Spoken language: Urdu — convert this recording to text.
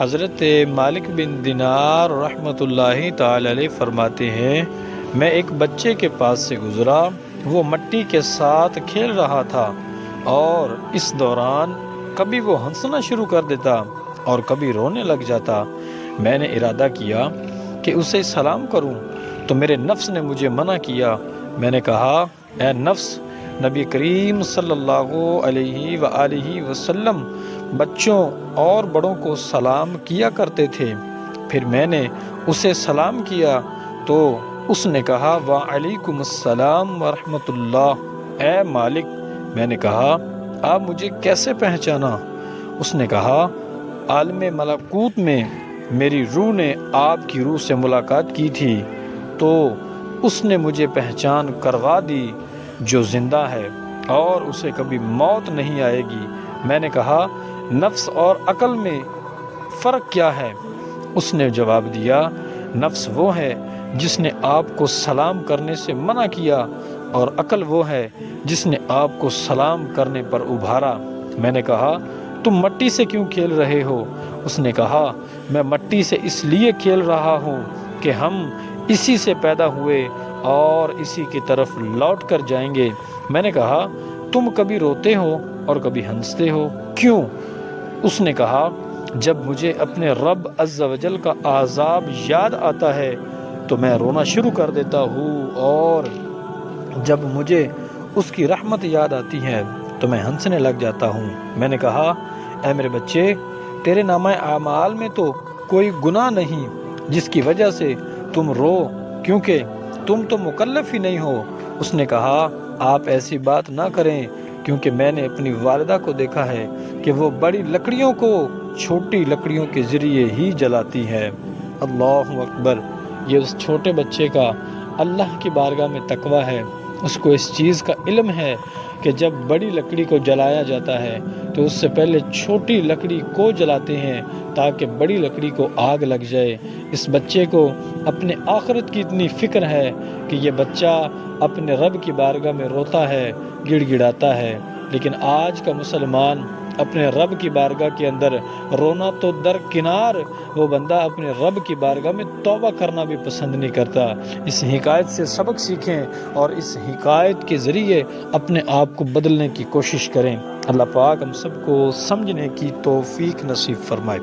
حضرت مالک بن دینار رحمۃ اللہ تعالی علیہ فرماتے ہیں، میں ایک بچے کے پاس سے گزرا، وہ مٹی کے ساتھ کھیل رہا تھا اور اس دوران کبھی وہ ہنسنا شروع کر دیتا اور کبھی رونے لگ جاتا۔ میں نے ارادہ کیا کہ اسے سلام کروں تو میرے نفس نے مجھے منع کیا۔ میں نے کہا، اے نفس، نبی کریم صلی اللہ علیہ وآلہ وسلم بچوں اور بڑوں کو سلام کیا کرتے تھے۔ پھر میں نے اسے سلام کیا تو اس نے کہا، وعلیکم السلام ورحمۃ اللہ۔ اے مالک، میں نے کہا، آپ مجھے کیسے پہچانا؟ اس نے کہا، عالم ملکوت میں میری روح نے آپ کی روح سے ملاقات کی تھی تو اس نے مجھے پہچان کروا دی جو زندہ ہے اور اسے کبھی موت نہیں آئے گی۔ میں نے کہا، نفس اور عقل میں فرق کیا ہے؟ اس نے جواب دیا، نفس وہ ہے جس نے آپ کو سلام کرنے سے منع کیا اور عقل وہ ہے جس نے آپ کو سلام کرنے پر ابھارا۔ میں نے کہا، تم مٹی سے کیوں کھیل رہے ہو؟ اس نے کہا، میں مٹی سے اس لیے کھیل رہا ہوں کہ ہم اسی سے پیدا ہوئے اور اسی کی طرف لوٹ کر جائیں گے۔ میں نے کہا، تم کبھی روتے ہو اور کبھی ہنستے ہو، کیوں؟ اس نے کہا، جب مجھے اپنے رب عز و جل کا عذاب یاد آتا ہے تو میں رونا شروع کر دیتا ہوں، اور جب مجھے اس کی رحمت یاد آتی ہے تو میں ہنسنے لگ جاتا ہوں۔ میں نے کہا، اے میرے بچے، تیرے نامہ اعمال میں تو کوئی گناہ نہیں جس کی وجہ سے تم رو، کیونکہ تم تو مکلف ہی نہیں ہو۔ اس نے کہا، آپ ایسی بات نہ کریں، کیونکہ میں نے اپنی والدہ کو دیکھا ہے کہ وہ بڑی لکڑیوں کو چھوٹی لکڑیوں کے ذریعے ہی جلاتی ہے۔ اللہ اکبر! یہ اس چھوٹے بچے کا اللہ کی بارگاہ میں تقویٰ ہے۔ اس کو اس چیز کا علم ہے کہ جب بڑی لکڑی کو جلایا جاتا ہے تو اس سے پہلے چھوٹی لکڑی کو جلاتے ہیں تاکہ بڑی لکڑی کو آگ لگ جائے۔ اس بچے کو اپنے آخرت کی اتنی فکر ہے کہ یہ بچہ اپنے رب کی بارگاہ میں روتا ہے، گڑ گڑاتا ہے، لیکن آج کا مسلمان اپنے رب کی بارگاہ کے اندر رونا تو درکنار، وہ بندہ اپنے رب کی بارگاہ میں توبہ کرنا بھی پسند نہیں کرتا۔ اس حکایت سے سبق سیکھیں اور اس حکایت کے ذریعے اپنے آپ کو بدلنے کی کوشش کریں۔ اللہ پاک ہم سب کو سمجھنے کی توفیق نصیب فرمائے۔